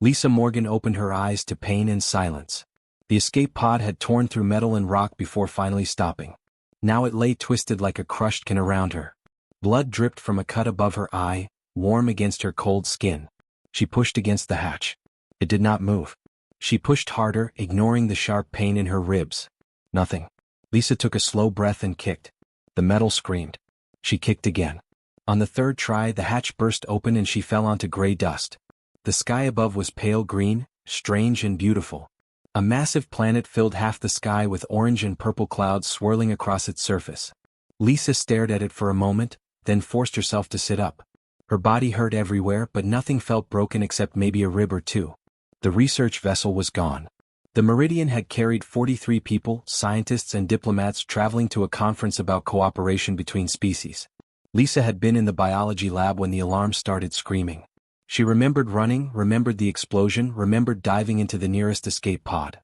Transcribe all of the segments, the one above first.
Lisa Morgan opened her eyes to pain and silence. The escape pod had torn through metal and rock before finally stopping. Now it lay twisted like a crushed can around her. Blood dripped from a cut above her eye, warm against her cold skin. She pushed against the hatch. It did not move. She pushed harder, ignoring the sharp pain in her ribs. Nothing. Lisa took a slow breath and kicked. The metal screamed. She kicked again. On the third try, the hatch burst open and she fell onto gray dust. The sky above was pale green, strange and beautiful. A massive planet filled half the sky with orange and purple clouds swirling across its surface. Lisa stared at it for a moment, then forced herself to sit up. Her body hurt everywhere, but nothing felt broken except maybe a rib or two. The research vessel was gone. The Meridian had carried 43 people, scientists and diplomats traveling to a conference about cooperation between species. Lisa had been in the biology lab when the alarm started screaming. She remembered running, remembered the explosion, remembered diving into the nearest escape pod.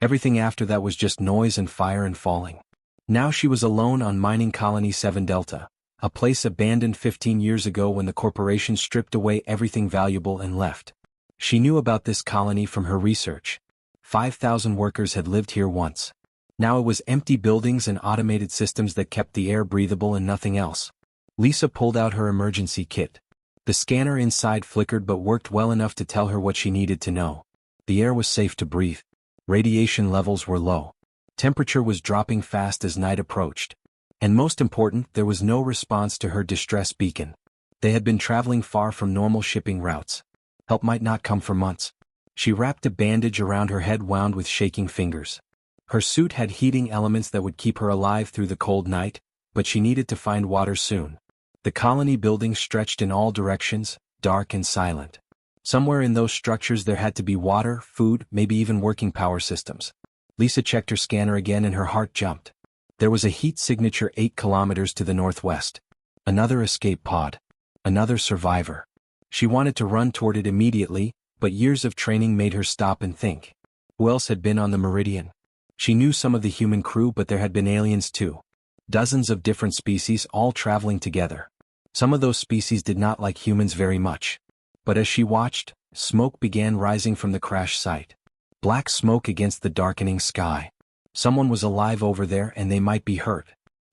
Everything after that was just noise and fire and falling. Now she was alone on mining colony 7 Delta, a place abandoned 15 years ago when the corporation stripped away everything valuable and left. She knew about this colony from her research. 5,000 workers had lived here once. Now it was empty buildings and automated systems that kept the air breathable and nothing else. Lisa pulled out her emergency kit. The scanner inside flickered but worked well enough to tell her what she needed to know. The air was safe to breathe. Radiation levels were low. Temperature was dropping fast as night approached. And most important, there was no response to her distress beacon. They had been traveling far from normal shipping routes. Help might not come for months. She wrapped a bandage around her head wound with shaking fingers. Her suit had heating elements that would keep her alive through the cold night, but she needed to find water soon. The colony buildings stretched in all directions, dark and silent. Somewhere in those structures there had to be water, food, maybe even working power systems. Lisa checked her scanner again and her heart jumped. There was a heat signature 8 kilometers to the northwest. Another escape pod. Another survivor. She wanted to run toward it immediately, but years of training made her stop and think. Who else had been on the Meridian? She knew some of the human crew, but there had been aliens too. Dozens of different species all traveling together. Some of those species did not like humans very much. But as she watched, smoke began rising from the crash site. Black smoke against the darkening sky. Someone was alive over there and they might be hurt.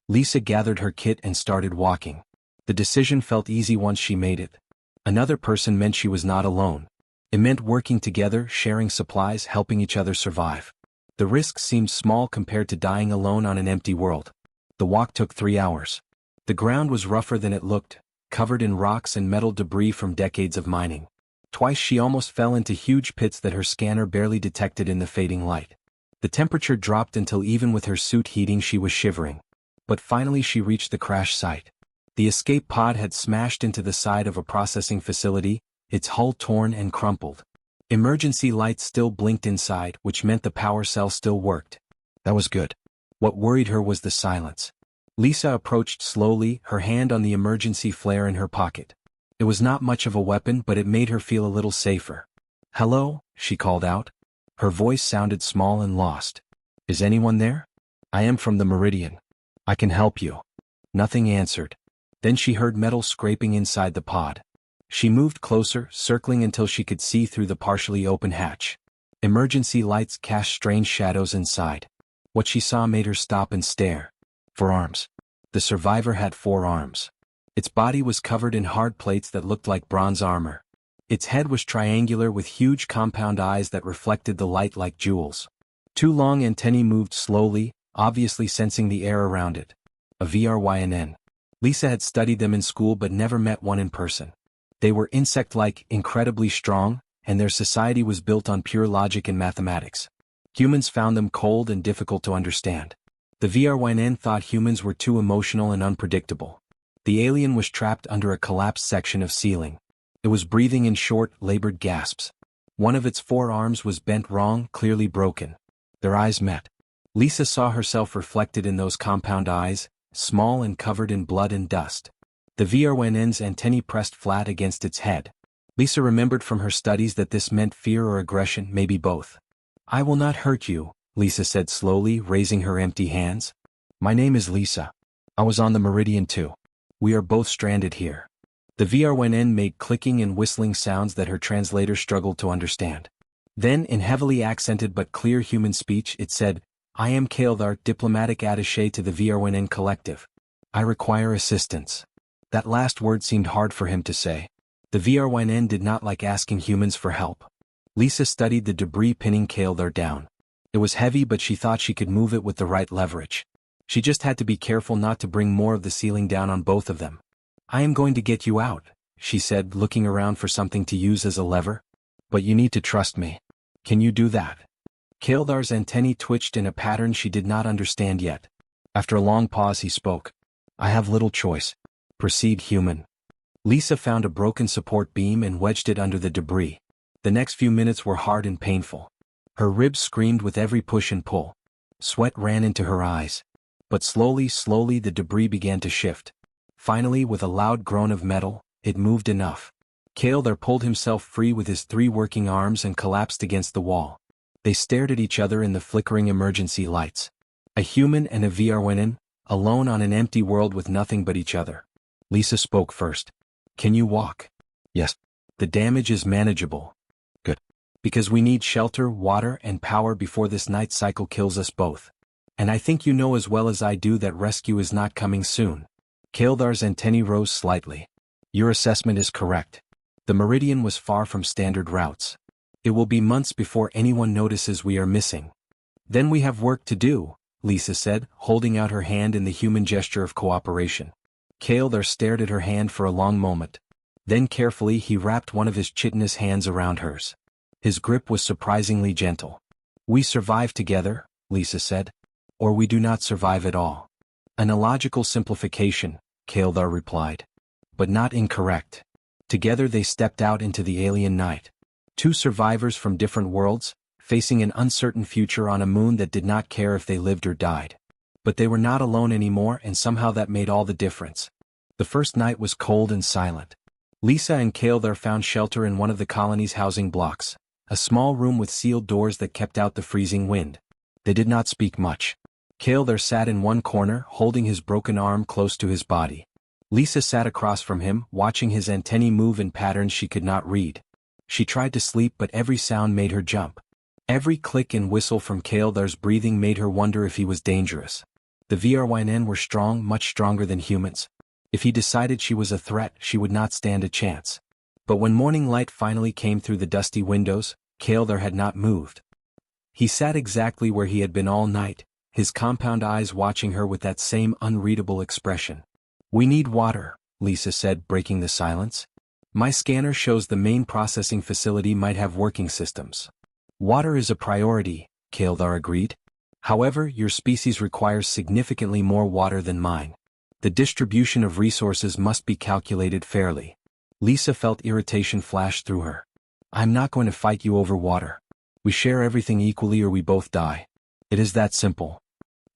Lisa gathered her kit and started walking. The decision felt easy once she made it. Another person meant she was not alone. It meant working together, sharing supplies, helping each other survive. The risk seemed small compared to dying alone on an empty world. The walk took 3 hours. The ground was rougher than it looked, covered in rocks and metal debris from decades of mining. Twice she almost fell into huge pits that her scanner barely detected in the fading light. The temperature dropped until even with her suit heating she was shivering. But finally she reached the crash site. The escape pod had smashed into the side of a processing facility, its hull torn and crumpled. Emergency lights still blinked inside, which meant the power cell still worked. That was good. What worried her was the silence. Lisa approached slowly, her hand on the emergency flare in her pocket. It was not much of a weapon, but it made her feel a little safer. "Hello?" she called out. Her voice sounded small and lost. "Is anyone there? I am from the Meridian. I can help you." Nothing answered. Then she heard metal scraping inside the pod. She moved closer, circling until she could see through the partially open hatch. Emergency lights cast strange shadows inside. What she saw made her stop and stare. 4 arms. The survivor had 4 arms. Its body was covered in hard plates that looked like bronze armor. Its head was triangular with huge compound eyes that reflected the light like jewels. 2 long antennae moved slowly, obviously sensing the air around it. A Vrynn. Lisa had studied them in school but never met one in person. They were insect-like, incredibly strong, and their society was built on pure logic and mathematics. Humans found them cold and difficult to understand. The Vrynn thought humans were too emotional and unpredictable. The alien was trapped under a collapsed section of ceiling. It was breathing in short, labored gasps. One of its 4 arms was bent wrong, clearly broken. Their eyes met. Lisa saw herself reflected in those compound eyes, small and covered in blood and dust. The Vrynn's antennae pressed flat against its head. Lisa remembered from her studies that this meant fear or aggression, maybe both. "I will not hurt you," Lisa said slowly, raising her empty hands. "My name is Lisa. I was on the Meridian too. We are both stranded here. The Vrynn made clicking and whistling sounds that her translator struggled to understand. Then, in heavily accented but clear human speech, it said, "I am Kael'thar, diplomatic attaché to the Vrynn collective. I require assistance." That last word seemed hard for him to say. The Vrynn did not like asking humans for help. Lisa studied the debris pinning Kael'thar down. It was heavy, but she thought she could move it with the right leverage. She just had to be careful not to bring more of the ceiling down on both of them. "I am going to get you out," she said, looking around for something to use as a lever. "But you need to trust me. Can you do that?" Kael'thar's antennae twitched in a pattern she did not understand yet. After a long pause he spoke. "I have little choice. Proceed, human." Lisa found a broken support beam and wedged it under the debris. The next few minutes were hard and painful. Her ribs screamed with every push and pull. Sweat ran into her eyes. But slowly, the debris began to shift. Finally, with a loud groan of metal, it moved enough. Kael'thar pulled himself free with his 3 working arms and collapsed against the wall. They stared at each other in the flickering emergency lights. A human and a Vrynn, alone on an empty world with nothing but each other. Lisa spoke first. "Can you walk?" "Yes." "The damage is manageable." "Good. Because we need shelter, water, and power before this night cycle kills us both. And I think you know as well as I do that rescue is not coming soon." Kael'thar's antennae rose slightly. "Your assessment is correct. The Meridian was far from standard routes. It will be months before anyone notices we are missing." "Then we have work to do," Lisa said, holding out her hand in the human gesture of cooperation. Kael'thar stared at her hand for a long moment. Then carefully he wrapped one of his chitinous hands around hers. His grip was surprisingly gentle. "We survive together," Lisa said. "Or we do not survive at all." "An illogical simplification," Kael'thar replied. "But not incorrect." Together they stepped out into the alien night. 2 survivors from different worlds, facing an uncertain future on a moon that did not care if they lived or died. But they were not alone anymore, and somehow that made all the difference. The first night was cold and silent. Lisa and Kael'thar found shelter in one of the colony's housing blocks, a small room with sealed doors that kept out the freezing wind. They did not speak much. Kael'thar sat in one corner, holding his broken arm close to his body. Lisa sat across from him, watching his antennae move in patterns she could not read. She tried to sleep, but every sound made her jump. Every click and whistle from Kael'thar's breathing made her wonder if he was dangerous. The Vrynn were strong, much stronger than humans. If he decided she was a threat, she would not stand a chance. But when morning light finally came through the dusty windows, Kael'thar had not moved. He sat exactly where he had been all night, his compound eyes watching her with that same unreadable expression. "We need water," Lisa said, breaking the silence. "My scanner shows the main processing facility might have working systems." "Water is a priority," Kael'thar agreed. "However, your species requires significantly more water than mine. The distribution of resources must be calculated fairly." Lisa felt irritation flash through her. "I'm not going to fight you over water. We share everything equally or we both die. It is that simple."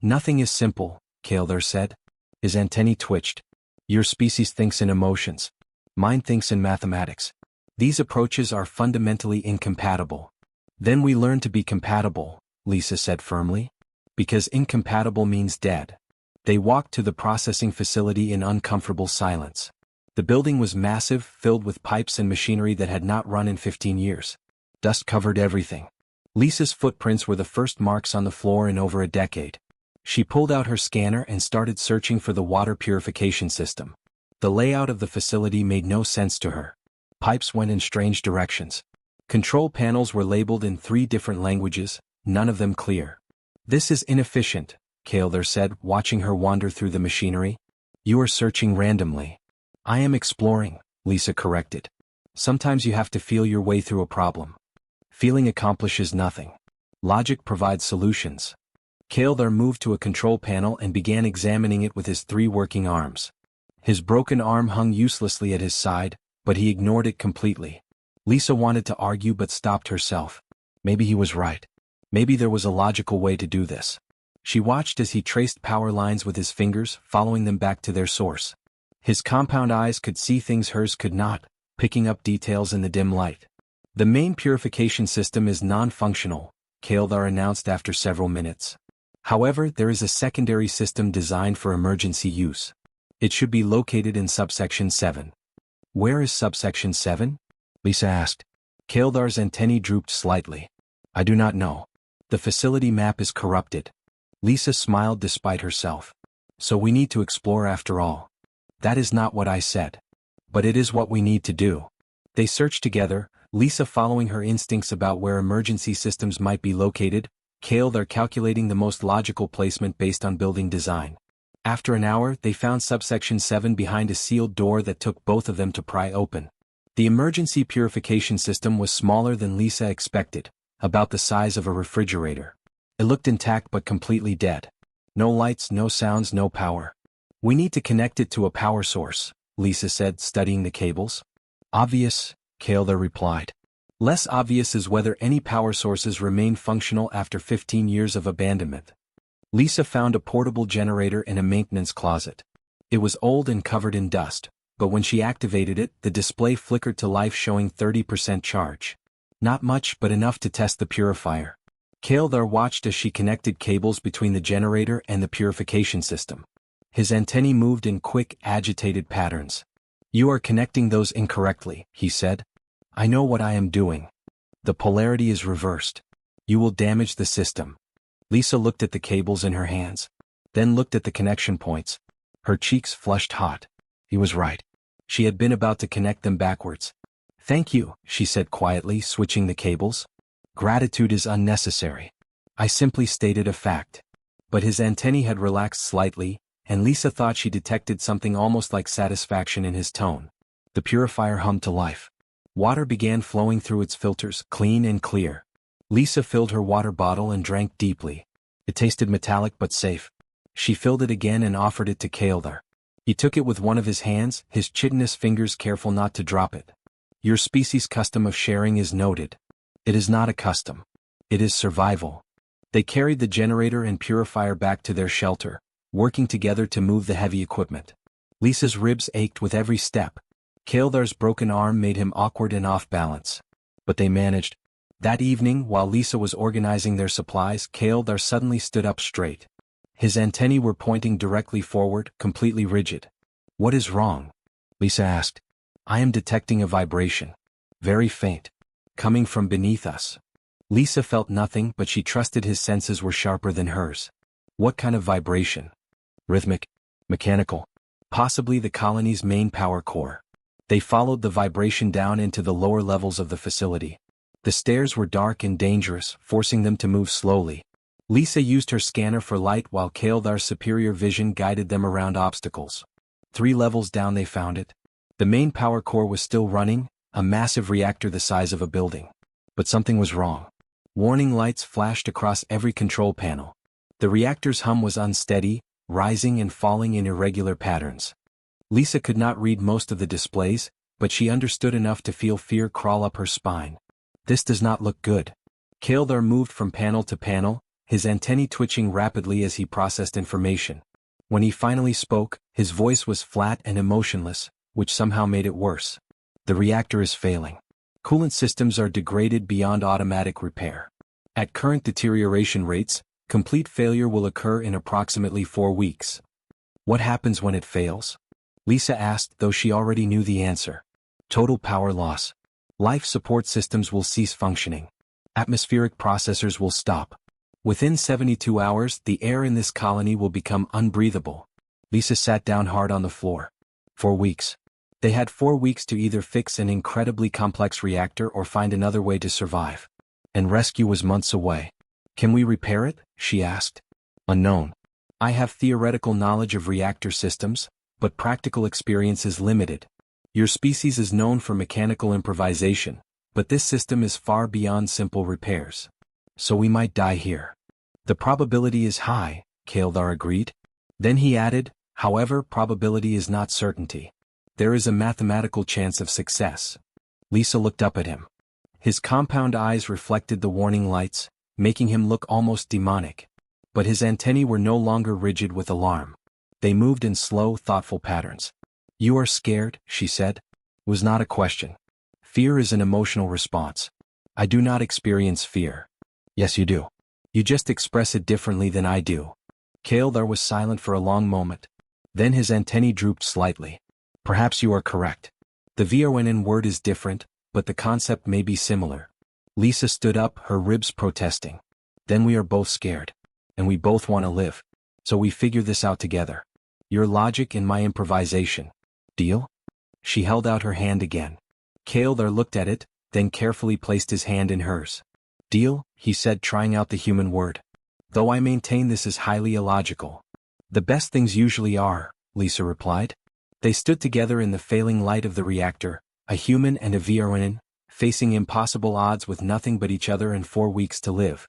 "Nothing is simple," Kael'thar said. His antennae twitched. "Your species thinks in emotions. Mine thinks in mathematics. These approaches are fundamentally incompatible." "Then we learn to be compatible," Lisa said firmly. "Because incompatible means dead." They walked to the processing facility in uncomfortable silence. The building was massive, filled with pipes and machinery that had not run in 15 years. Dust covered everything. Lisa's footprints were the first marks on the floor in over a decade. She pulled out her scanner and started searching for the water purification system. The layout of the facility made no sense to her. Pipes went in strange directions. Control panels were labeled in 3 different languages, none of them clear. "This is inefficient," Kael'thar said, watching her wander through the machinery. "You are searching randomly." "I am exploring," Lisa corrected. "Sometimes you have to feel your way through a problem. Feeling accomplishes nothing. Logic provides solutions." Kael'thar moved to a control panel and began examining it with his 3 working arms. His broken arm hung uselessly at his side, but he ignored it completely. Lisa wanted to argue but stopped herself. Maybe he was right. Maybe there was a logical way to do this. She watched as he traced power lines with his fingers, following them back to their source. His compound eyes could see things hers could not, picking up details in the dim light. "The main purification system is non-functional," Kael'thar announced after several minutes. "However, there is a secondary system designed for emergency use. It should be located in subsection 7. Where is subsection 7? Lisa asked. Kael'thar's antennae drooped slightly. I do not know. The facility map is corrupted. Lisa smiled despite herself. So we need to explore after all. That is not what I said. But it is what we need to do. They searched together, Lisa following her instincts about where emergency systems might be located, Kael'thar calculating the most logical placement based on building design. After an hour, they found subsection 7 behind a sealed door that took both of them to pry open. The emergency purification system was smaller than Lisa expected, about the size of a refrigerator. It looked intact but completely dead. No lights, no sounds, no power. We need to connect it to a power source, Lisa said, studying the cables. Obvious, Kael'thar replied. Less obvious is whether any power sources remain functional after 15 years of abandonment. Lisa found a portable generator in a maintenance closet. It was old and covered in dust, but when she activated it, the display flickered to life showing 30% charge. Not much, but enough to test the purifier. Kael'thar watched as she connected cables between the generator and the purification system. His antennae moved in quick, agitated patterns. You are connecting those incorrectly, he said. I know what I am doing. The polarity is reversed. You will damage the system. Lisa looked at the cables in her hands, then looked at the connection points. Her cheeks flushed hot. He was right. She had been about to connect them backwards. Thank you, she said quietly, switching the cables. Gratitude is unnecessary. I simply stated a fact. But his antennae had relaxed slightly, and Lisa thought she detected something almost like satisfaction in his tone. The purifier hummed to life. Water began flowing through its filters, clean and clear. Lisa filled her water bottle and drank deeply. It tasted metallic but safe. She filled it again and offered it to Kael'thar. He took it with one of his hands, his chitinous fingers careful not to drop it. Your species' custom of sharing is noted. It is not a custom. It is survival. They carried the generator and purifier back to their shelter, working together to move the heavy equipment. Lisa's ribs ached with every step. Kael'thar's broken arm made him awkward and off balance. But they managed. That evening, while Lisa was organizing their supplies, Kael'thar suddenly stood up straight. His antennae were pointing directly forward, completely rigid. What is wrong? Lisa asked. I am detecting a vibration. Very faint. Coming from beneath us. Lisa felt nothing, but she trusted his senses were sharper than hers. What kind of vibration? Rhythmic. Mechanical. Possibly the colony's main power core. They followed the vibration down into the lower levels of the facility. The stairs were dark and dangerous, forcing them to move slowly. Lisa used her scanner for light while Kael'thar's superior vision guided them around obstacles. 3 levels down they found it. The main power core was still running, a massive reactor the size of a building. But something was wrong. Warning lights flashed across every control panel. The reactor's hum was unsteady, rising and falling in irregular patterns. Lisa could not read most of the displays, but she understood enough to feel fear crawl up her spine. This does not look good. Kael'thar moved from panel to panel, his antennae twitching rapidly as he processed information. When he finally spoke, his voice was flat and emotionless, which somehow made it worse. The reactor is failing. Coolant systems are degraded beyond automatic repair. At current deterioration rates, complete failure will occur in approximately 4 weeks. What happens when it fails? Lisa asked, though she already knew the answer. Total power loss. Life support systems will cease functioning. Atmospheric processors will stop. Within 72 hours, the air in this colony will become unbreathable. Lisa sat down hard on the floor. 4 weeks. They had 4 weeks to either fix an incredibly complex reactor or find another way to survive. And rescue was months away. Can we repair it? She asked. Unknown. I have theoretical knowledge of reactor systems, but practical experience is limited. Your species is known for mechanical improvisation, but this system is far beyond simple repairs. So we might die here. The probability is high, Kael'thar agreed. Then he added, however, probability is not certainty. There is a mathematical chance of success. Lisa looked up at him. His compound eyes reflected the warning lights, making him look almost demonic. But his antennae were no longer rigid with alarm. They moved in slow, thoughtful patterns. You are scared, she said. It was not a question. Fear is an emotional response. I do not experience fear. Yes, you do. You just express it differently than I do. Kael'thar was silent for a long moment. Then his antennae drooped slightly. Perhaps you are correct. The Vrynn word is different, but the concept may be similar. Lisa stood up, her ribs protesting. Then we are both scared. And we both want to live. So we figure this out together. Your logic and my improvisation. Deal? She held out her hand again. Kael'thar looked at it, then carefully placed his hand in hers. Deal, he said, trying out the human word. Though I maintain this is highly illogical. The best things usually are, Lisa replied. They stood together in the failing light of the reactor, a human and a Vrynn, facing impossible odds with nothing but each other and 4 weeks to live.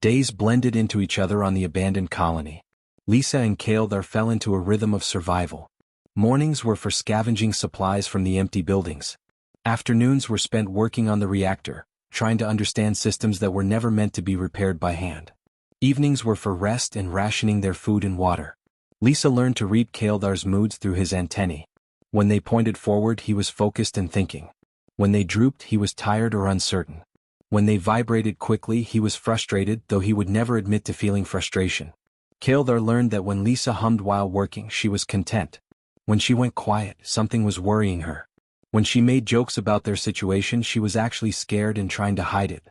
Days blended into each other on the abandoned colony. Lisa and Kael'thar fell into a rhythm of survival. Mornings were for scavenging supplies from the empty buildings. Afternoons were spent working on the reactor, trying to understand systems that were never meant to be repaired by hand. Evenings were for rest and rationing their food and water. Lisa learned to read Kael'thar's moods through his antennae. When they pointed forward, he was focused and thinking. When they drooped, he was tired or uncertain. When they vibrated quickly, he was frustrated, though he would never admit to feeling frustration. Kael'thar learned that when Lisa hummed while working, she was content. When she went quiet, something was worrying her. When she made jokes about their situation, she was actually scared and trying to hide it.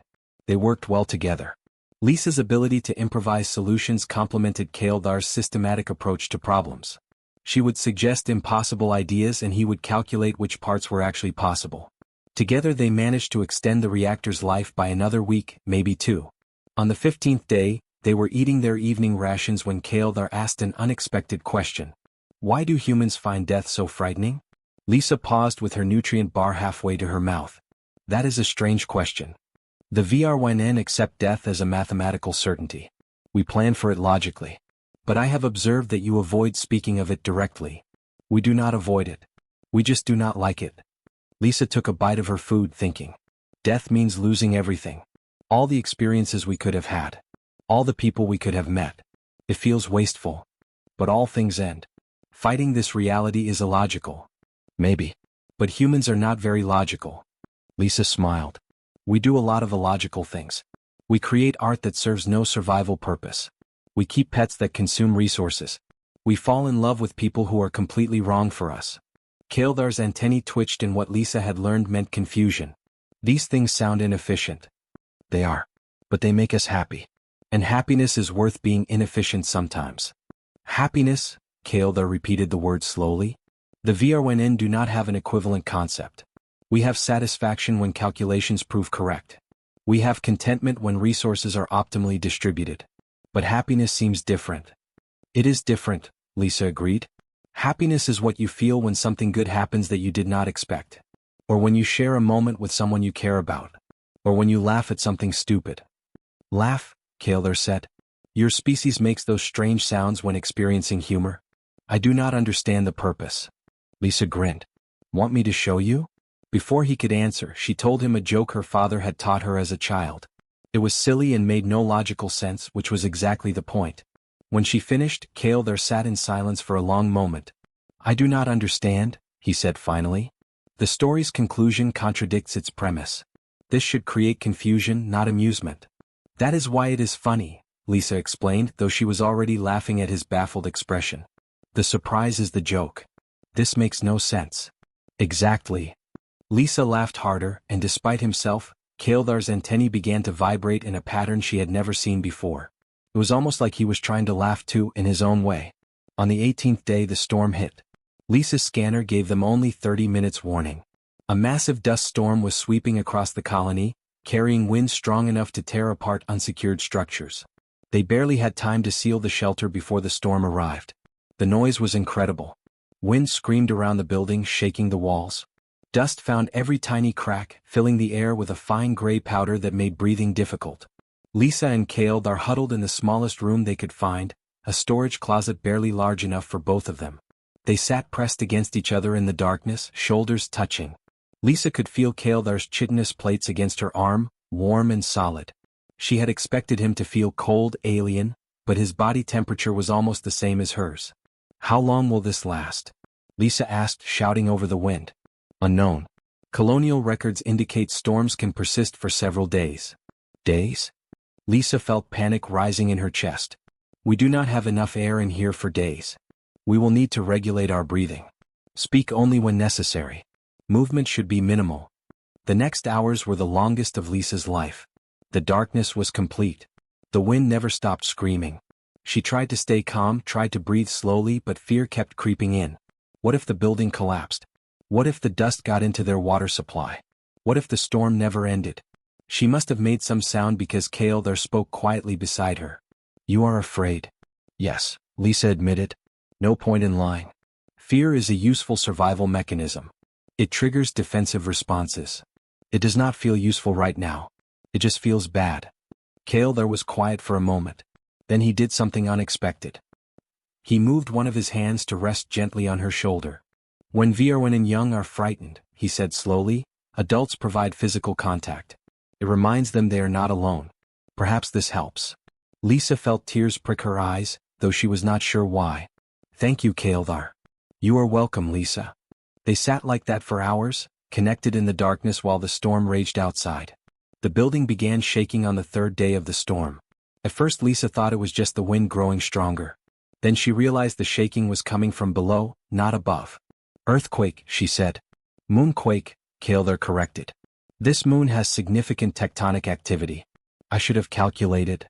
They worked well together. Lisa's ability to improvise solutions complemented Kael'thar's systematic approach to problems. She would suggest impossible ideas and he would calculate which parts were actually possible. Together they managed to extend the reactor's life by another week, maybe 2. On the 15th day, they were eating their evening rations when Kael'thar asked an unexpected question. Why do humans find death so frightening? Lisa paused with her nutrient bar halfway to her mouth. That is a strange question. The Vrynn accept death as a mathematical certainty. We plan for it logically. But I have observed that you avoid speaking of it directly. We do not avoid it. We just do not like it. Lisa took a bite of her food, thinking. Death means losing everything. All the experiences we could have had. All the people we could have met. It feels wasteful. But all things end. Fighting this reality is illogical. Maybe. But humans are not very logical. Lisa smiled. We do a lot of illogical things. We create art that serves no survival purpose. We keep pets that consume resources. We fall in love with people who are completely wrong for us. Kael'thar's antennae twitched in what Lisa had learned meant confusion. These things sound inefficient. They are. But they make us happy. And happiness is worth being inefficient sometimes. Happiness, Kael'thar repeated the word slowly. The Vrynn do not have an equivalent concept. We have satisfaction when calculations prove correct. We have contentment when resources are optimally distributed. But happiness seems different. It is different, Lisa agreed. Happiness is what you feel when something good happens that you did not expect. Or when you share a moment with someone you care about. Or when you laugh at something stupid. Laugh, Kael'thar said. Your species makes those strange sounds when experiencing humor. I do not understand the purpose. Lisa grinned. Want me to show you? Before he could answer, she told him a joke her father had taught her as a child. It was silly and made no logical sense, which was exactly the point. When she finished, Kael'thar sat in silence for a long moment. I do not understand, he said finally. The story's conclusion contradicts its premise. This should create confusion, not amusement. That is why it is funny, Lisa explained, though she was already laughing at his baffled expression. The surprise is the joke. This makes no sense. Exactly. Lisa laughed harder, and despite himself, Kael'thar's antennae began to vibrate in a pattern she had never seen before. It was almost like he was trying to laugh too, in his own way. On the 18th day the storm hit. Lisa's scanner gave them only 30 minutes warning. A massive dust storm was sweeping across the colony, carrying winds strong enough to tear apart unsecured structures. They barely had time to seal the shelter before the storm arrived. The noise was incredible. Wind screamed around the building, shaking the walls. Dust found every tiny crack, filling the air with a fine gray powder that made breathing difficult. Lisa and Kael'thar huddled in the smallest room they could find, a storage closet barely large enough for both of them. They sat pressed against each other in the darkness, shoulders touching. Lisa could feel Kael'thar's chitinous plates against her arm, warm and solid. She had expected him to feel cold, alien, but his body temperature was almost the same as hers. How long will this last? Lisa asked, shouting over the wind. Unknown. Colonial records indicate storms can persist for several days. Days? Lisa felt panic rising in her chest. We do not have enough air in here for days. We will need to regulate our breathing. Speak only when necessary. Movement should be minimal. The next hours were the longest of Lisa's life. The darkness was complete. The wind never stopped screaming. She tried to stay calm, tried to breathe slowly, but fear kept creeping in. What if the building collapsed? What if the dust got into their water supply? What if the storm never ended? She must have made some sound because Kael'thar spoke quietly beside her. "You are afraid." "Yes," Lisa admitted. "No point in lying. Fear is a useful survival mechanism. It triggers defensive responses. It does not feel useful right now. It just feels bad." Kael'thar was quiet for a moment. Then he did something unexpected. He moved one of his hands to rest gently on her shoulder. "When Vrynn and young are frightened," he said slowly, "adults provide physical contact. It reminds them they are not alone. Perhaps this helps." Lisa felt tears prick her eyes, though she was not sure why. "Thank you, Kael'thar." "You are welcome, Lisa." They sat like that for hours, connected in the darkness while the storm raged outside. The building began shaking on the third day of the storm. At first Lisa thought it was just the wind growing stronger. Then she realized the shaking was coming from below, not above. "Earthquake," she said. "Moonquake," Kael'thar corrected. "This moon has significant tectonic activity. I should have calculated."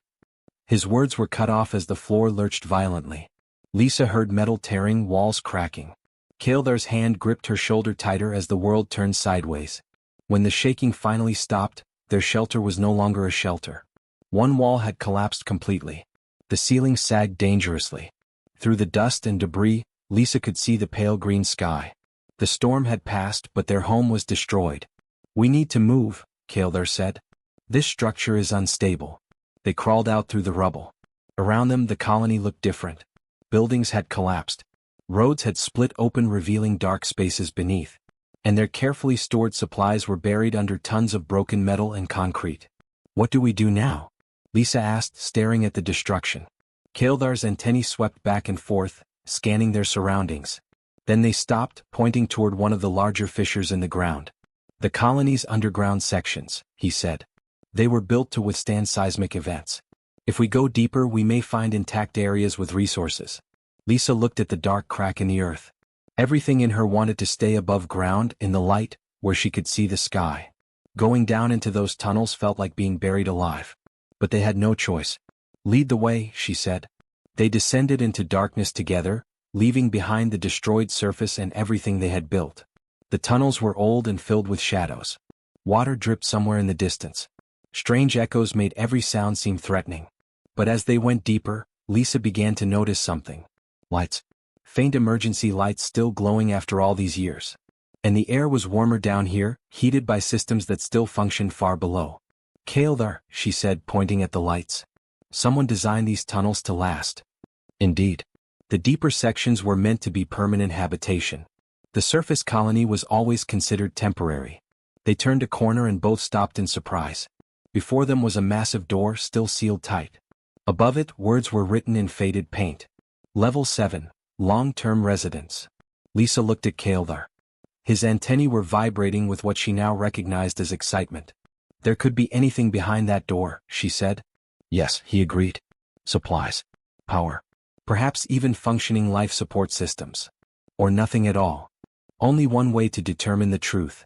His words were cut off as the floor lurched violently. Lisa heard metal tearing, walls cracking. Kael'thar's hand gripped her shoulder tighter as the world turned sideways. When the shaking finally stopped, their shelter was no longer a shelter. One wall had collapsed completely. The ceiling sagged dangerously. Through the dust and debris, Lisa could see the pale green sky. The storm had passed, but their home was destroyed. "We need to move," Kael'thar said. "This structure is unstable." They crawled out through the rubble. Around them the colony looked different. Buildings had collapsed. Roads had split open, revealing dark spaces beneath. And their carefully stored supplies were buried under tons of broken metal and concrete. "What do we do now?" Lisa asked, staring at the destruction. Kael'thar's antennae swept back and forth, scanning their surroundings. Then they stopped, pointing toward one of the larger fissures in the ground. "The colony's underground sections," he said. "They were built to withstand seismic events. If we go deeper, we may find intact areas with resources." Lisa looked at the dark crack in the earth. Everything in her wanted to stay above ground, in the light, where she could see the sky. Going down into those tunnels felt like being buried alive. But they had no choice. "Lead the way," she said. They descended into darkness together, leaving behind the destroyed surface and everything they had built. The tunnels were old and filled with shadows. Water dripped somewhere in the distance. Strange echoes made every sound seem threatening. But as they went deeper, Lisa began to notice something. Lights. Faint emergency lights still glowing after all these years. And the air was warmer down here, heated by systems that still functioned far below. "Kael'thar," she said, pointing at the lights. "Someone designed these tunnels to last." Indeed. The deeper sections were meant to be permanent habitation. The surface colony was always considered temporary. They turned a corner and both stopped in surprise. Before them was a massive door, still sealed tight. Above it, words were written in faded paint. "Level 7, Long-Term Residence." Lisa looked at Kael'thar. His antennae were vibrating with what she now recognized as excitement. "There could be anything behind that door," she said. "Yes," he agreed. "Supplies. Power. Perhaps even functioning life support systems. Or nothing at all. Only one way to determine the truth."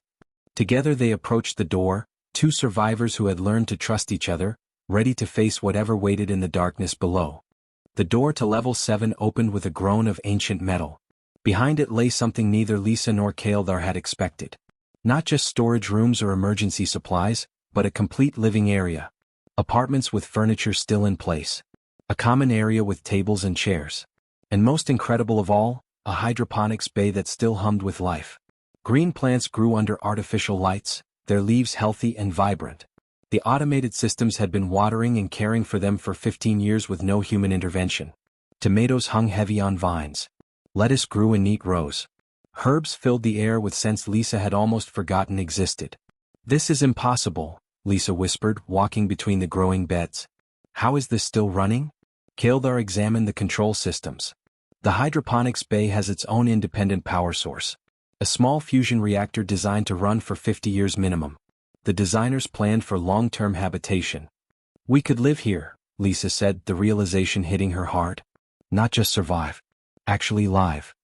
Together they approached the door, two survivors who had learned to trust each other, ready to face whatever waited in the darkness below. The door to level 7 opened with a groan of ancient metal. Behind it lay something neither Lisa nor Kael'thar had expected. Not just storage rooms or emergency supplies, but a complete living area. Apartments with furniture still in place. A common area with tables and chairs. And most incredible of all, a hydroponics bay that still hummed with life. Green plants grew under artificial lights, their leaves healthy and vibrant. The automated systems had been watering and caring for them for 15 years with no human intervention. Tomatoes hung heavy on vines. Lettuce grew in neat rows. Herbs filled the air with scents Lisa had almost forgotten existed. "This is impossible," Lisa whispered, walking between the growing beds. "How is this still running?" Kael'thar examined the control systems. The hydroponics bay has its own independent power source. A small fusion reactor designed to run for 50 years minimum. The designers planned for long-term habitation. "We could live here," Lisa said, the realization hitting her hard. "Not just survive. Actually live."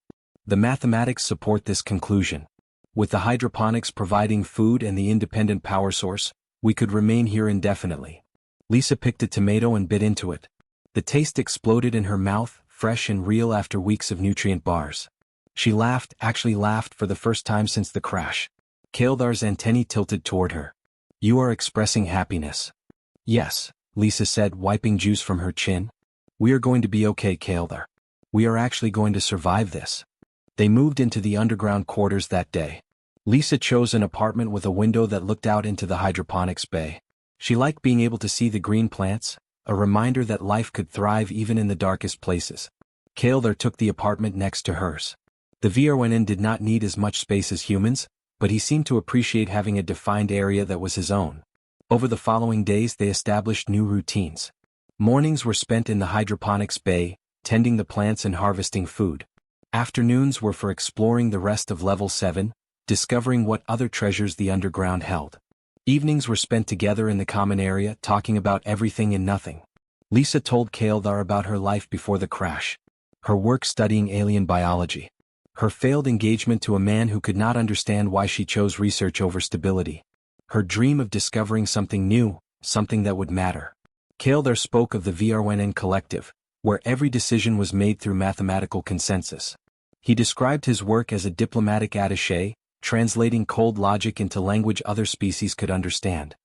The mathematics support this conclusion. With the hydroponics providing food and the independent power source, we could remain here indefinitely. Lisa picked a tomato and bit into it. The taste exploded in her mouth, fresh and real after weeks of nutrient bars. She laughed, actually laughed for the first time since the crash. Kael'thar's antennae tilted toward her. You are expressing happiness. Yes, Lisa said, wiping juice from her chin. We are going to be okay, Kael'thar. We are actually going to survive this. They moved into the underground quarters that day. Lisa chose an apartment with a window that looked out into the hydroponics bay. She liked being able to see the green plants, a reminder that life could thrive even in the darkest places. Kael'thar took the apartment next to hers. The Vrynn did not need as much space as humans, but he seemed to appreciate having a defined area that was his own. Over the following days they established new routines. Mornings were spent in the hydroponics bay, tending the plants and harvesting food. Afternoons were for exploring the rest of Level 7, discovering what other treasures the underground held. Evenings were spent together in the common area, talking about everything and nothing. Lisa told Kael'thar about her life before the crash. Her work studying alien biology. Her failed engagement to a man who could not understand why she chose research over stability. Her dream of discovering something new, something that would matter. Kael'thar spoke of the Vrynn collective, where every decision was made through mathematical consensus. He described his work as a diplomatic attaché, translating cold logic into language other species could understand.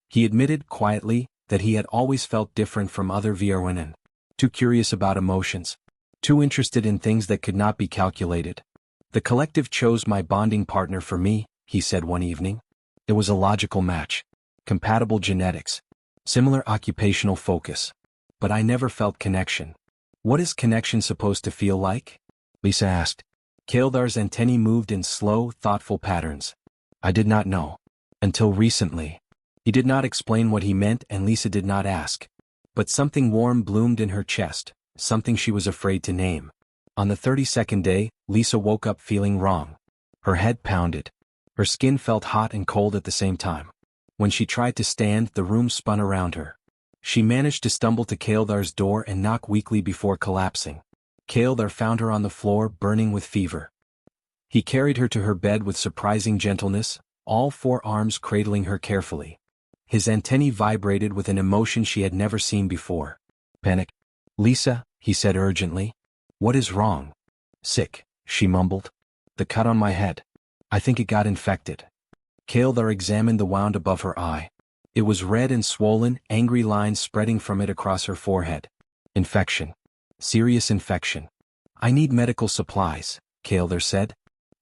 He admitted, quietly, that he had always felt different from other Vrynn. Too curious about emotions. Too interested in things that could not be calculated. The collective chose my bonding partner for me, he said one evening. It was a logical match. Compatible genetics. Similar occupational focus. But I never felt connection. What is connection supposed to feel like? Lisa asked. Kael'thar's antennae moved in slow, thoughtful patterns. I did not know. Until recently. He did not explain what he meant and Lisa did not ask. But something warm bloomed in her chest, something she was afraid to name. On the 32nd day, Lisa woke up feeling wrong. Her head pounded. Her skin felt hot and cold at the same time. When she tried to stand, the room spun around her. She managed to stumble to Kael'thar's door and knock weakly before collapsing. Kael'thar found her on the floor, burning with fever. He carried her to her bed with surprising gentleness, all four arms cradling her carefully. His antennae vibrated with an emotion she had never seen before. Panic. Lisa, he said urgently. What is wrong? Sick, she mumbled. The cut on my head. I think it got infected. Kael'thar examined the wound above her eye. It was red and swollen, angry lines spreading from it across her forehead. Infection. Serious infection. I need medical supplies, Kael'thar said.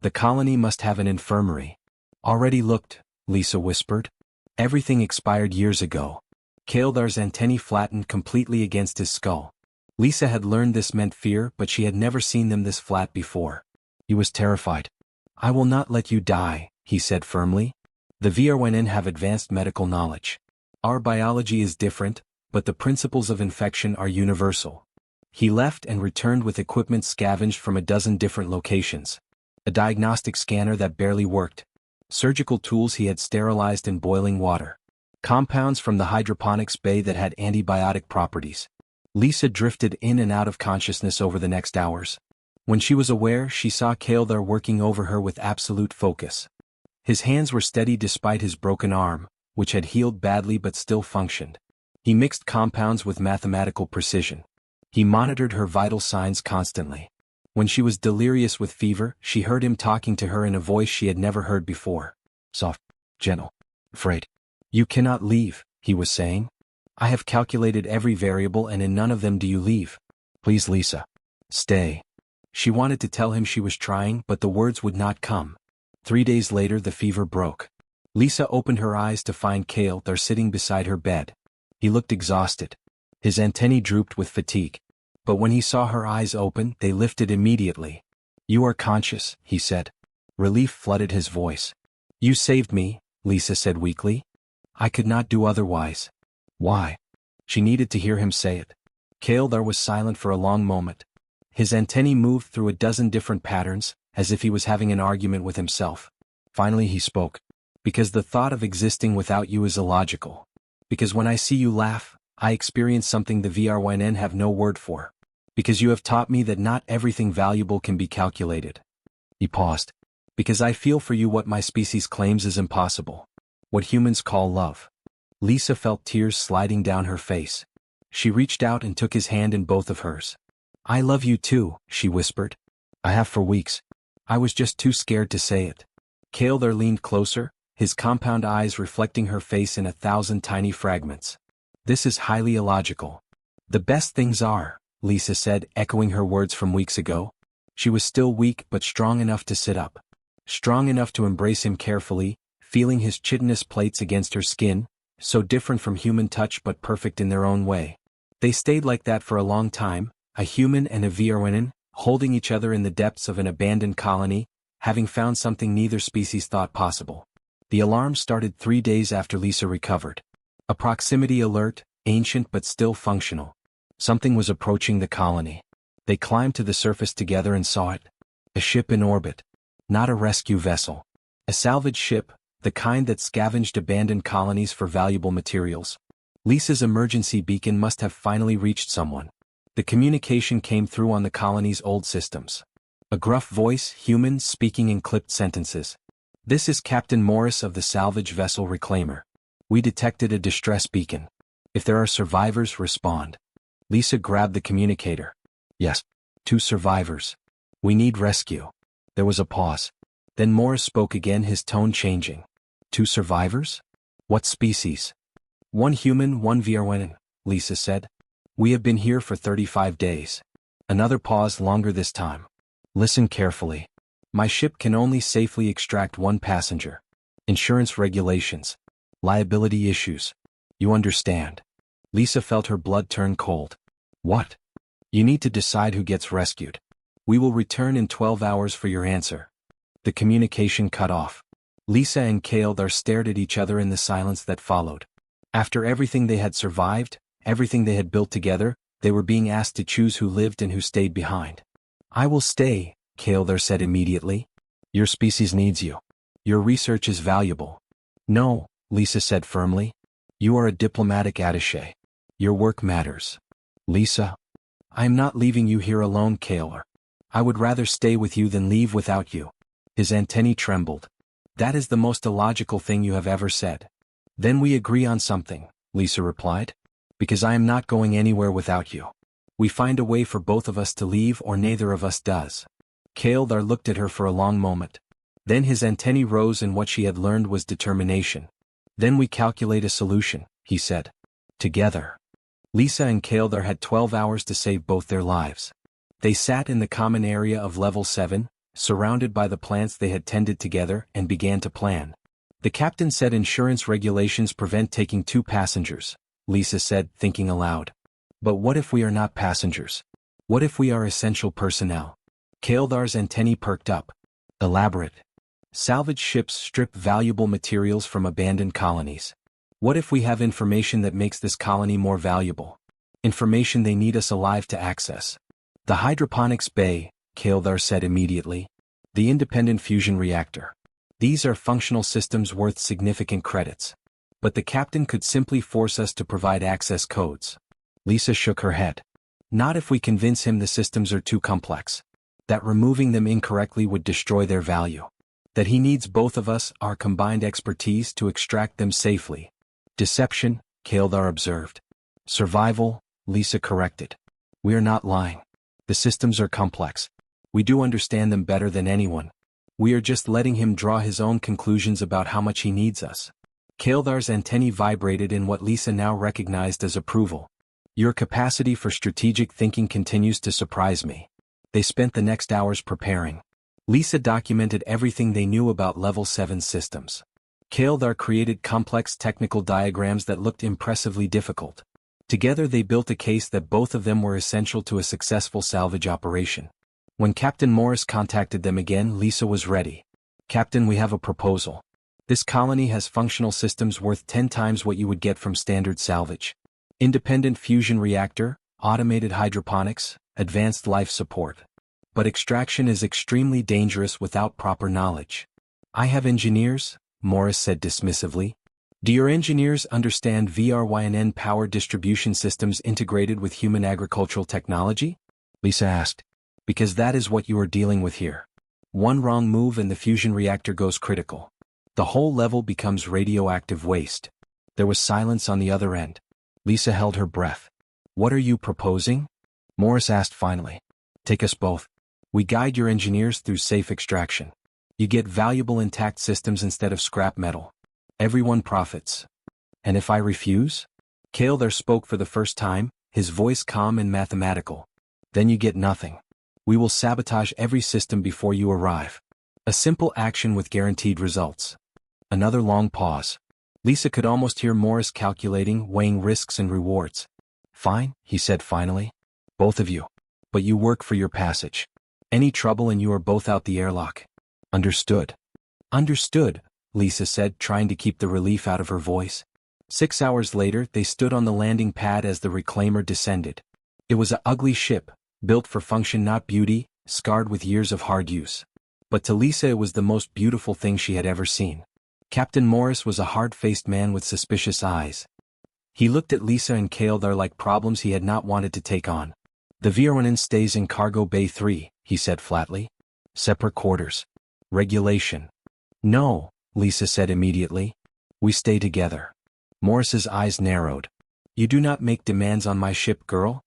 The colony must have an infirmary. Already looked, Lisa whispered. Everything expired years ago. Kael'thar's antennae flattened completely against his skull. Lisa had learned this meant fear, but she had never seen them this flat before. He was terrified. I will not let you die, he said firmly. The Vrynn have advanced medical knowledge. Our biology is different, but the principles of infection are universal. He left and returned with equipment scavenged from a dozen different locations. A diagnostic scanner that barely worked. Surgical tools he had sterilized in boiling water. Compounds from the hydroponics bay that had antibiotic properties. Lisa drifted in and out of consciousness over the next hours. When she was aware, she saw Kael'thar working over her with absolute focus. His hands were steady despite his broken arm, which had healed badly but still functioned. He mixed compounds with mathematical precision. He monitored her vital signs constantly. When she was delirious with fever, she heard him talking to her in a voice she had never heard before. Soft, gentle, afraid. You cannot leave, he was saying. I have calculated every variable and in none of them do you leave. Please, Lisa. Stay. She wanted to tell him she was trying, but the words would not come. 3 days later the fever broke. Lisa opened her eyes to find Kael'thar sitting beside her bed. He looked exhausted. His antennae drooped with fatigue. But when he saw her eyes open, they lifted immediately. You are conscious, he said. Relief flooded his voice. You saved me, Lisa said weakly. I could not do otherwise. Why? She needed to hear him say it. Kael'thar was silent for a long moment. His antennae moved through a dozen different patterns, as if he was having an argument with himself. Finally he spoke. Because the thought of existing without you is illogical. Because when I see you laugh, I experience something the Vrynn have no word for. Because you have taught me that not everything valuable can be calculated. He paused. Because I feel for you what my species claims is impossible. What humans call love. Lisa felt tears sliding down her face. She reached out and took his hand in both of hers. I love you too, she whispered. I have for weeks. I was just too scared to say it. Kael'thar leaned closer, his compound eyes reflecting her face in 1,000 tiny fragments. This is highly illogical. The best things are, Lisa said, echoing her words from weeks ago. She was still weak but strong enough to sit up. Strong enough to embrace him carefully, feeling his chitinous plates against her skin, so different from human touch but perfect in their own way. They stayed like that for a long time, a human and a Vrynn, holding each other in the depths of an abandoned colony, having found something neither species thought possible. The alarm started 3 days after Lisa recovered. A proximity alert, ancient but still functional. Something was approaching the colony. They climbed to the surface together and saw it. A ship in orbit. Not a rescue vessel. A salvage ship, the kind that scavenged abandoned colonies for valuable materials. Lisa's emergency beacon must have finally reached someone. The communication came through on the colony's old systems. A gruff voice, human, speaking in clipped sentences. This is Captain Morris of the salvage vessel Reclaimer. We detected a distress beacon. If there are survivors, respond. Lisa grabbed the communicator. Yes. 2 survivors. We need rescue. There was a pause. Then Morris spoke again, his tone changing. 2 survivors? What species? 1 human, 1 Vrynn, Lisa said. We have been here for 35 days. Another pause, longer this time. Listen carefully. My ship can only safely extract 1 passenger. Insurance regulations. Liability issues. You understand. Lisa felt her blood turn cold. What? You need to decide who gets rescued. We will return in 12 hours for your answer. The communication cut off. Lisa and Kael'thar stared at each other in the silence that followed. After everything they had survived, everything they had built together, they were being asked to choose who lived and who stayed behind. I will stay, Kael'thar said immediately. Your species needs you. Your research is valuable. No, Lisa said firmly. You are a diplomatic attaché. Your work matters. Lisa. I am not leaving you here alone, Kael'thar. I would rather stay with you than leave without you. His antennae trembled. That is the most illogical thing you have ever said. Then we agree on something, Lisa replied. Because I am not going anywhere without you. We find a way for both of us to leave or neither of us does. Kael'thar looked at her for a long moment. Then his antennae rose and what she had learned was determination. Then we calculate a solution, he said. Together. Lisa and Kael'thar had 12 hours to save both their lives. They sat in the common area of level 7, surrounded by the plants they had tended together, and began to plan. The captain said insurance regulations prevent taking 2 passengers, Lisa said, thinking aloud. But what if we are not passengers? What if we are essential personnel? Kael'thar's antennae perked up. Elaborate. Salvage ships strip valuable materials from abandoned colonies. What if we have information that makes this colony more valuable? Information they need us alive to access. The hydroponics bay, Kael'thar said immediately. The independent fusion reactor. These are functional systems worth significant credits. But the captain could simply force us to provide access codes. Lisa shook her head. Not if we convince him the systems are too complex. That removing them incorrectly would destroy their value. That he needs both of us, our combined expertise, to extract them safely. Deception, Kael'thar observed. Survival, Lisa corrected. We are not lying. The systems are complex. We do understand them better than anyone. We are just letting him draw his own conclusions about how much he needs us. Kael'thar's antennae vibrated in what Lisa now recognized as approval. Your capacity for strategic thinking continues to surprise me. They spent the next hours preparing. Lisa documented everything they knew about Level 7 systems. Kael'thar created complex technical diagrams that looked impressively difficult. Together they built a case that both of them were essential to a successful salvage operation. When Captain Morris contacted them again, Lisa was ready. Captain, we have a proposal. This colony has functional systems worth 10 times what you would get from standard salvage. Independent fusion reactor, automated hydroponics, advanced life support. But extraction is extremely dangerous without proper knowledge. I have engineers, Morris said dismissively. Do your engineers understand Vrynn power distribution systems integrated with human agricultural technology? Lisa asked. Because that is what you are dealing with here. One wrong move and the fusion reactor goes critical. The whole level becomes radioactive waste. There was silence on the other end. Lisa held her breath. What are you proposing? Morris asked finally. Take us both. We guide your engineers through safe extraction. You get valuable intact systems instead of scrap metal. Everyone profits. And if I refuse? Kael'thar spoke for the first time, his voice calm and mathematical. Then you get nothing. We will sabotage every system before you arrive. A simple action with guaranteed results. Another long pause. Lisa could almost hear Morris calculating, weighing risks and rewards. Fine, he said finally. Both of you. But you work for your passage. Any trouble and you are both out the airlock. Understood. Understood, Lisa said, trying to keep the relief out of her voice. 6 hours later, they stood on the landing pad as the reclaimer descended. It was an ugly ship, built for function not beauty, scarred with years of hard use. But to Lisa it was the most beautiful thing she had ever seen. Captain Morris was a hard-faced man with suspicious eyes. He looked at Lisa and Kael'thar like problems he had not wanted to take on. The Vrynn stays in Cargo Bay 3, he said flatly. Separate quarters. Regulation. No, Lisa said immediately. We stay together. Morris's eyes narrowed. You do not make demands on my ship, girl?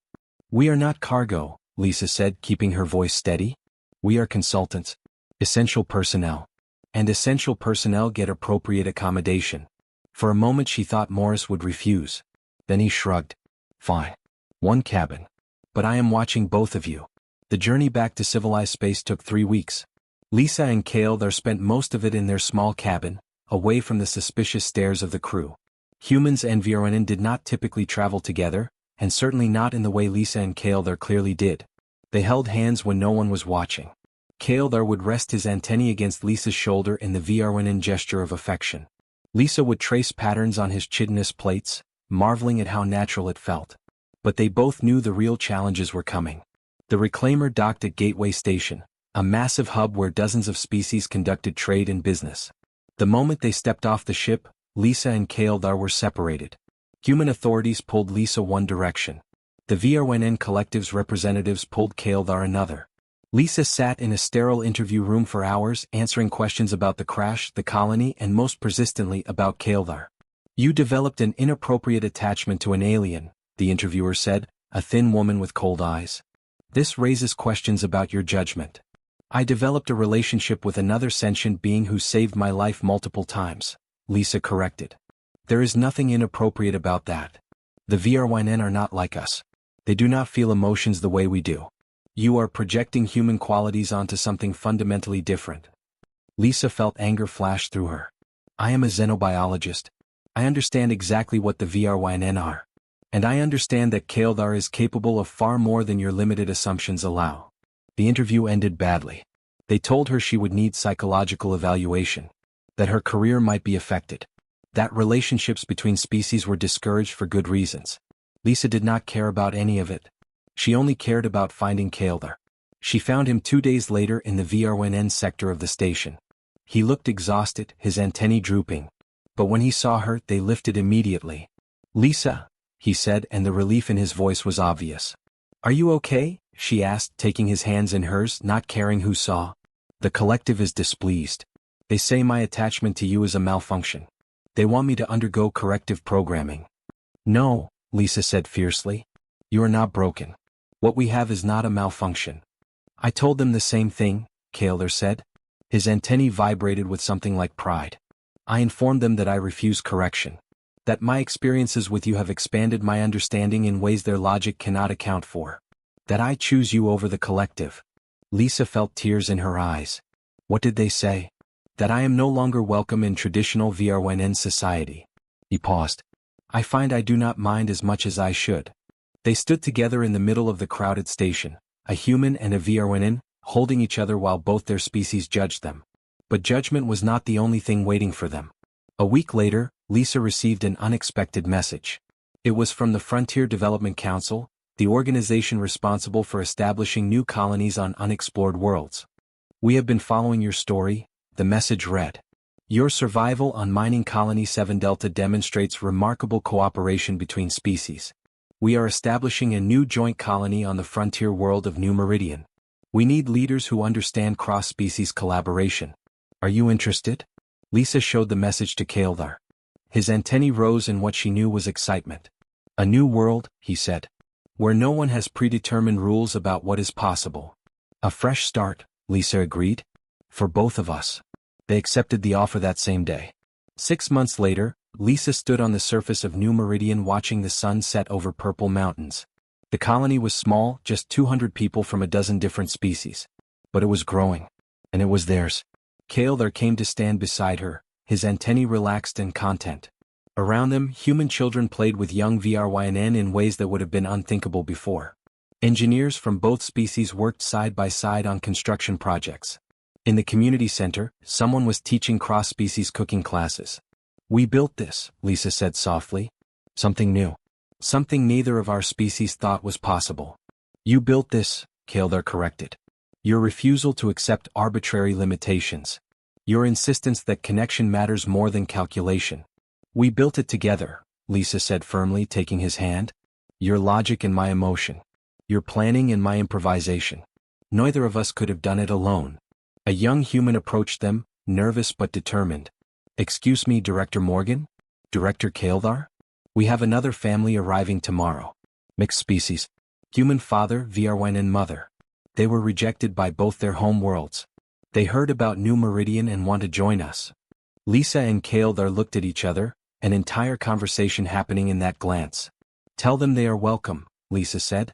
We are not cargo, Lisa said, keeping her voice steady. We are consultants. Essential personnel. And essential personnel get appropriate accommodation. For a moment she thought Morris would refuse. Then he shrugged. Fine. One cabin. But I am watching both of you. The journey back to civilized space took 3 weeks. Lisa and Kael'thar spent most of it in their small cabin, away from the suspicious stares of the crew. Humans and Vrynn did not typically travel together, and certainly not in the way Lisa and Kael'thar clearly did. They held hands when no one was watching. Kael'thar would rest his antennae against Lisa's shoulder in the Vrynn gesture of affection. Lisa would trace patterns on his chitinous plates, marveling at how natural it felt. But they both knew the real challenges were coming. The reclaimer docked at Gateway Station, a massive hub where dozens of species conducted trade and business. The moment they stepped off the ship, Lisa and Kael'thar were separated. Human authorities pulled Lisa one direction. The Vrynn collective's representatives pulled Kael'thar another. Lisa sat in a sterile interview room for hours answering questions about the crash, the colony, and most persistently about Kael'thar. You developed an inappropriate attachment to an alien, the interviewer said, a thin woman with cold eyes. This raises questions about your judgment. I developed a relationship with another sentient being who saved my life multiple times, Lisa corrected. There is nothing inappropriate about that. The Vrynn are not like us. They do not feel emotions the way we do. You are projecting human qualities onto something fundamentally different. Lisa felt anger flash through her. I am a xenobiologist. I understand exactly what the Vrynn are. And I understand that Kael'thar is capable of far more than your limited assumptions allow. The interview ended badly. They told her she would need psychological evaluation. That her career might be affected. That relationships between species were discouraged for good reasons. Lisa did not care about any of it. She only cared about finding Kael'thar. She found him 2 days later in the Vrynn sector of the station. He looked exhausted, his antennae drooping. But when he saw her, they lifted immediately. Lisa, he said, and the relief in his voice was obvious. Are you okay? She asked, taking his hands in hers, not caring who saw. The collective is displeased. They say my attachment to you is a malfunction. They want me to undergo corrective programming. No, Lisa said fiercely. You are not broken. What we have is not a malfunction. I told them the same thing, Kael'thar said. His antennae vibrated with something like pride. I informed them that I refuse correction. That my experiences with you have expanded my understanding in ways their logic cannot account for. That I choose you over the collective. Lisa felt tears in her eyes. What did they say? That I am no longer welcome in traditional Vrynn society. He paused. I find I do not mind as much as I should. They stood together in the middle of the crowded station, a human and a Vrynn, holding each other while both their species judged them. But judgment was not the only thing waiting for them. A week later, Lisa received an unexpected message. It was from the Frontier Development Council, the organization responsible for establishing new colonies on unexplored worlds. We have been following your story, the message read. Your survival on mining colony 7 Delta demonstrates remarkable cooperation between species. We are establishing a new joint colony on the frontier world of New Meridian. We need leaders who understand cross-species collaboration. Are you interested? Lisa showed the message to Kael'thar. His antennae rose in what she knew was excitement. A new world, he said, where no one has predetermined rules about what is possible. A fresh start, Lisa agreed. For both of us. They accepted the offer that same day. 6 months later, Lisa stood on the surface of New Meridian watching the sun set over purple mountains. The colony was small, just 200 people from a dozen different species. But it was growing. And it was theirs. Kael'thar came to stand beside her, his antennae relaxed and content. Around them, human children played with young Vrynn in ways that would have been unthinkable before. Engineers from both species worked side by side on construction projects. In the community center, someone was teaching cross-species cooking classes. We built this, Lisa said softly. Something new. Something neither of our species thought was possible. You built this, Kael'thar corrected. Your refusal to accept arbitrary limitations. Your insistence that connection matters more than calculation. We built it together, Lisa said firmly, taking his hand. Your logic and my emotion. Your planning and my improvisation. Neither of us could have done it alone. A young human approached them, nervous but determined. Excuse me, Director Morgan? Director Kael'thar? We have another family arriving tomorrow. Mixed species. Human father, Vrynn and mother. They were rejected by both their home worlds. They heard about New Meridian and want to join us. Lisa and Kael'thar looked at each other, an entire conversation happening in that glance. Tell them they are welcome, Lisa said.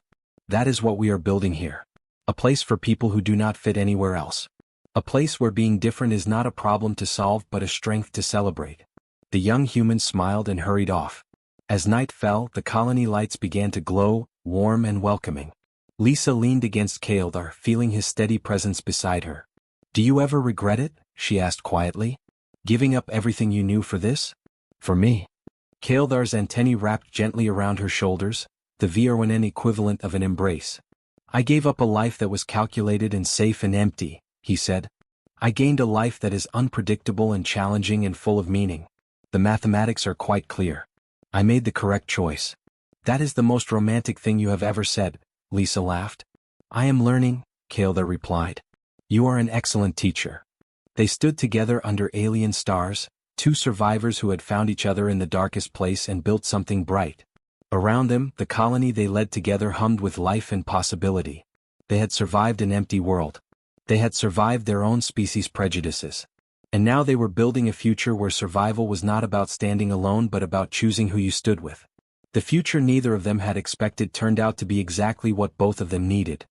That is what we are building here. A place for people who do not fit anywhere else. A place where being different is not a problem to solve but a strength to celebrate. The young human smiled and hurried off. As night fell, the colony lights began to glow, warm and welcoming. Lisa leaned against Kael'thar, feeling his steady presence beside her. Do you ever regret it? She asked quietly. Giving up everything you knew for this? For me. Kael'thar's antennae wrapped gently around her shoulders, the Vrynn equivalent of an embrace. I gave up a life that was calculated and safe and empty, he said. I gained a life that is unpredictable and challenging and full of meaning. The mathematics are quite clear. I made the correct choice. That is the most romantic thing you have ever said, Lisa laughed. I am learning, Kael'thar replied. You are an excellent teacher. They stood together under alien stars, two survivors who had found each other in the darkest place and built something bright. Around them, the colony they led together hummed with life and possibility. They had survived an empty world. They had survived their own species' prejudices. And now they were building a future where survival was not about standing alone but about choosing who you stood with. The future neither of them had expected turned out to be exactly what both of them needed.